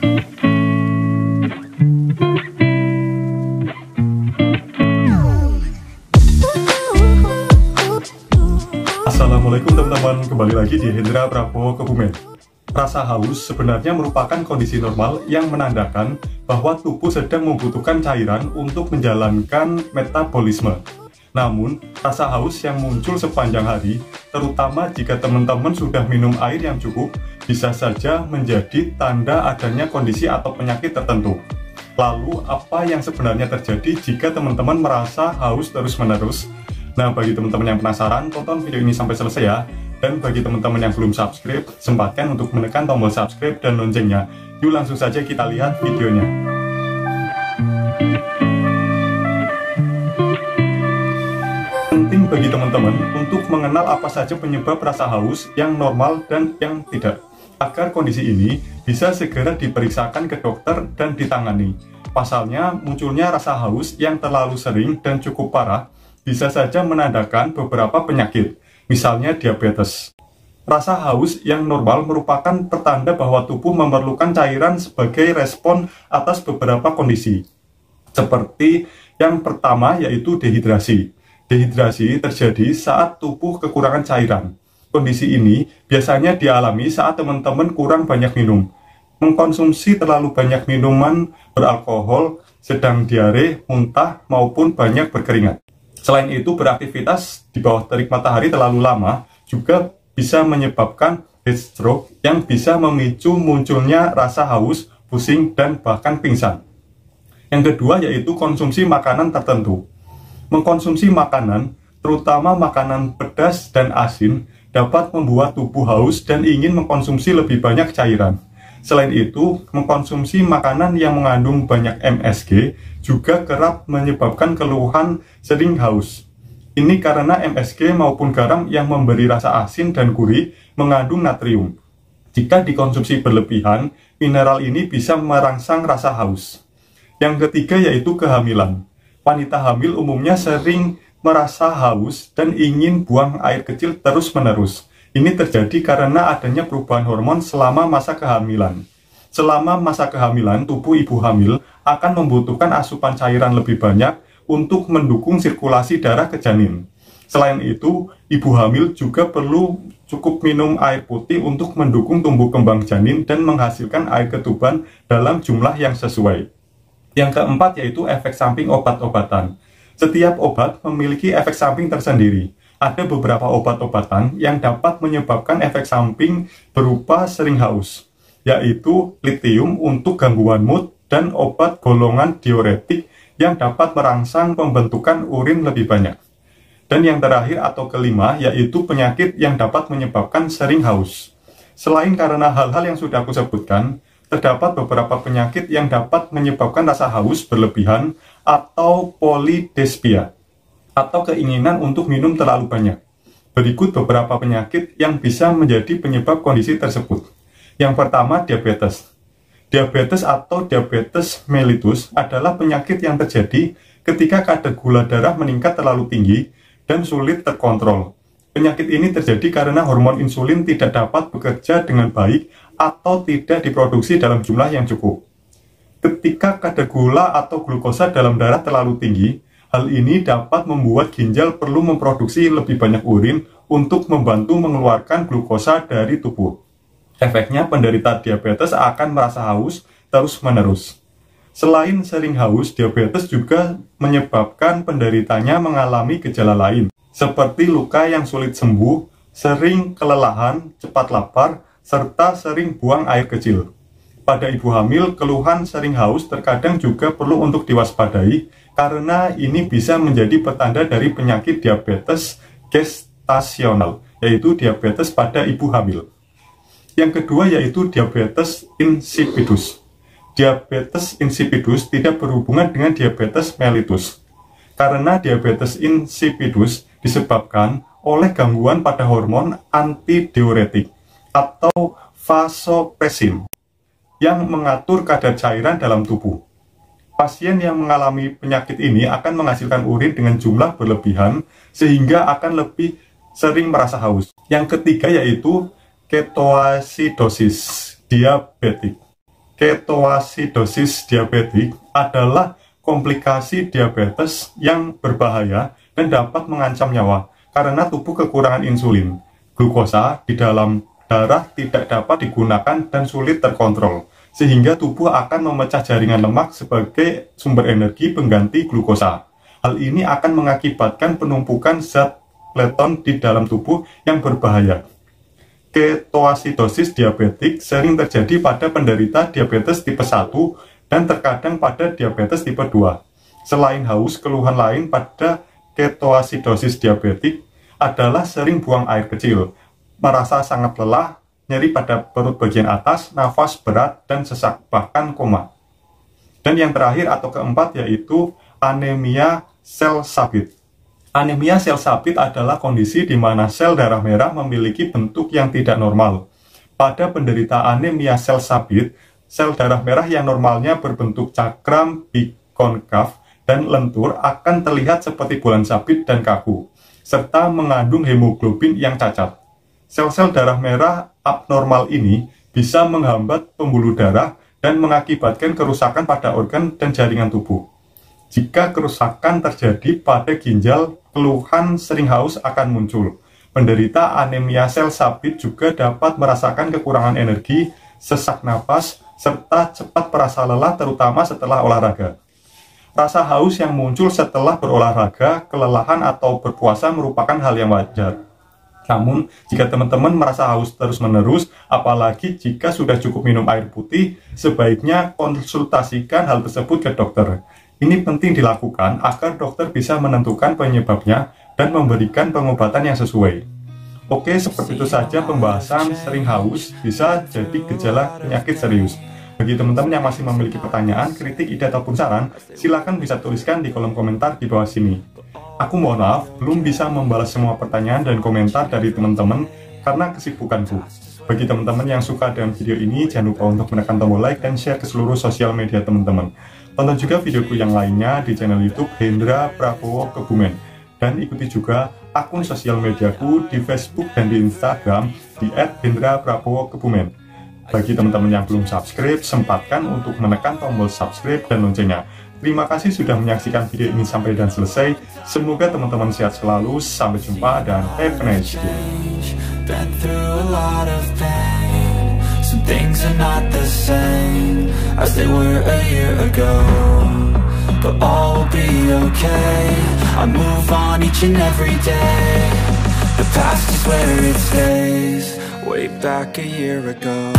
Assalamualaikum teman-teman, kembali lagi di Hendra Prabowo Kebumen. Rasa haus sebenarnya merupakan kondisi normal yang menandakan bahwa tubuh sedang membutuhkan cairan untuk menjalankan metabolisme. Namun, rasa haus yang muncul sepanjang hari, terutama jika teman-teman sudah minum air yang cukup, bisa saja menjadi tanda adanya kondisi atau penyakit tertentu. Lalu, apa yang sebenarnya terjadi jika teman-teman merasa haus terus-menerus? Nah, bagi teman-teman yang penasaran, tonton video ini sampai selesai ya. Dan bagi teman-teman yang belum subscribe, sempatkan untuk menekan tombol subscribe dan loncengnya. Yuk langsung saja kita lihat videonya. Penting bagi teman-teman untuk mengenal apa saja penyebab rasa haus yang normal dan yang tidak, agar kondisi ini bisa segera diperiksakan ke dokter dan ditangani. Pasalnya, munculnya rasa haus yang terlalu sering dan cukup parah bisa saja menandakan beberapa penyakit, misalnya diabetes. Rasa haus yang normal merupakan pertanda bahwa tubuh memerlukan cairan sebagai respon atas beberapa kondisi. Seperti yang pertama yaitu dehidrasi. Dehidrasi terjadi saat tubuh kekurangan cairan. Kondisi ini biasanya dialami saat teman-teman kurang banyak minum, mengkonsumsi terlalu banyak minuman beralkohol, sedang diare, muntah, maupun banyak berkeringat. Selain itu, beraktivitas di bawah terik matahari terlalu lama juga bisa menyebabkan heat stroke yang bisa memicu munculnya rasa haus, pusing, dan bahkan pingsan. Yang kedua yaitu konsumsi makanan tertentu. Mengkonsumsi makanan, terutama makanan pedas dan asin, dapat membuat tubuh haus dan ingin mengkonsumsi lebih banyak cairan. Selain itu, mengkonsumsi makanan yang mengandung banyak MSG juga kerap menyebabkan keluhan sering haus. Ini karena MSG maupun garam yang memberi rasa asin dan gurih mengandung natrium. Jika dikonsumsi berlebihan, mineral ini bisa merangsang rasa haus. Yang ketiga yaitu kehamilan. Wanita hamil umumnya sering merasa haus dan ingin buang air kecil terus-menerus. Ini terjadi karena adanya perubahan hormon selama masa kehamilan. Selama masa kehamilan, tubuh ibu hamil akan membutuhkan asupan cairan lebih banyak untuk mendukung sirkulasi darah ke janin. Selain itu, ibu hamil juga perlu cukup minum air putih untuk mendukung tumbuh kembang janin dan menghasilkan air ketuban dalam jumlah yang sesuai. Yang keempat yaitu efek samping obat-obatan. Setiap obat memiliki efek samping tersendiri. Ada beberapa obat-obatan yang dapat menyebabkan efek samping berupa sering haus, yaitu litium untuk gangguan mood dan obat golongan diuretik yang dapat merangsang pembentukan urin lebih banyak. Dan yang terakhir atau kelima yaitu penyakit yang dapat menyebabkan sering haus. Selain karena hal-hal yang sudah aku sebutkan, terdapat beberapa penyakit yang dapat menyebabkan rasa haus berlebihan atau polydespia, atau keinginan untuk minum terlalu banyak. Berikut beberapa penyakit yang bisa menjadi penyebab kondisi tersebut. Yang pertama, diabetes. Diabetes atau diabetes mellitus adalah penyakit yang terjadi ketika kadar gula darah meningkat terlalu tinggi dan sulit terkontrol. Penyakit ini terjadi karena hormon insulin tidak dapat bekerja dengan baik atau tidak diproduksi dalam jumlah yang cukup. Ketika kadar gula atau glukosa dalam darah terlalu tinggi, hal ini dapat membuat ginjal perlu memproduksi lebih banyak urin untuk membantu mengeluarkan glukosa dari tubuh. Efeknya, penderita diabetes akan merasa haus terus-menerus. Selain sering haus, diabetes juga menyebabkan penderitanya mengalami gejala lain, seperti luka yang sulit sembuh, sering kelelahan, cepat lapar, serta sering buang air kecil. Pada ibu hamil, keluhan sering haus terkadang juga perlu untuk diwaspadai, karena ini bisa menjadi petanda dari penyakit diabetes gestasional, yaitu diabetes pada ibu hamil. Yang kedua yaitu diabetes insipidus. Diabetes insipidus tidak berhubungan dengan diabetes mellitus, karena diabetes insipidus disebabkan oleh gangguan pada hormon antidiuretik atau vasopresin yang mengatur kadar cairan dalam tubuh. Pasien yang mengalami penyakit ini akan menghasilkan urin dengan jumlah berlebihan sehingga akan lebih sering merasa haus. Yang ketiga yaitu ketoasidosis diabetik. ketoasidosis diabetik adalah komplikasi diabetes yang berbahaya dan dapat mengancam nyawa karena tubuh kekurangan insulin. Glukosa di dalam darah tidak dapat digunakan dan sulit terkontrol, sehingga tubuh akan memecah jaringan lemak sebagai sumber energi pengganti glukosa. Hal ini akan mengakibatkan penumpukan zat lepton di dalam tubuh yang berbahaya. Ketoasidosis diabetik sering terjadi pada penderita diabetes tipe 1 dan terkadang pada diabetes tipe 2. Selain haus, keluhan lain pada ketoasidosis diabetik adalah sering buang air kecil, merasa sangat lelah, nyeri pada perut bagian atas, nafas berat, dan sesak, bahkan koma. Dan yang terakhir atau keempat yaitu anemia sel sabit. Anemia sel sabit adalah kondisi di mana sel darah merah memiliki bentuk yang tidak normal. Pada penderita anemia sel sabit, sel darah merah yang normalnya berbentuk cakram bikonkav dan lentur akan terlihat seperti bulan sabit dan kaku, serta mengandung hemoglobin yang cacat. Sel-sel darah merah abnormal ini bisa menghambat pembuluh darah dan mengakibatkan kerusakan pada organ dan jaringan tubuh. Jika kerusakan terjadi pada ginjal, keluhan sering haus akan muncul. Penderita anemia sel sabit juga dapat merasakan kekurangan energi, sesak napas, serta cepat merasa lelah terutama setelah olahraga. Rasa haus yang muncul setelah berolahraga, kelelahan atau berpuasa merupakan hal yang wajar. Namun, jika teman-teman merasa haus terus-menerus, apalagi jika sudah cukup minum air putih, sebaiknya konsultasikan hal tersebut ke dokter. Ini penting dilakukan agar dokter bisa menentukan penyebabnya dan memberikan pengobatan yang sesuai. Oke, seperti itu saja pembahasan sering haus bisa jadi gejala penyakit serius. Bagi teman-teman yang masih memiliki pertanyaan, kritik, ide, ataupun saran, silakan bisa tuliskan di kolom komentar di bawah sini. Aku mohon maaf, belum bisa membalas semua pertanyaan dan komentar dari teman-teman karena kesibukanku. Bagi teman-teman yang suka dengan video ini, jangan lupa untuk menekan tombol like dan share ke seluruh sosial media teman-teman. Tonton juga videoku yang lainnya di channel YouTube Hendra Prabowo Kebumen. Dan ikuti juga akun sosial mediaku di Facebook dan di Instagram di @hendra_prabowo_kebumen. Bagi teman-teman yang belum subscribe, sempatkan untuk menekan tombol subscribe dan loncengnya. Terima kasih sudah menyaksikan video ini sampai dan selesai. Semoga teman-teman sehat selalu. Sampai jumpa dan have a nice day. Some things are not the same as they were a year ago, but all will be okay. I move on each and every day. The past is where it stays, way back a year ago.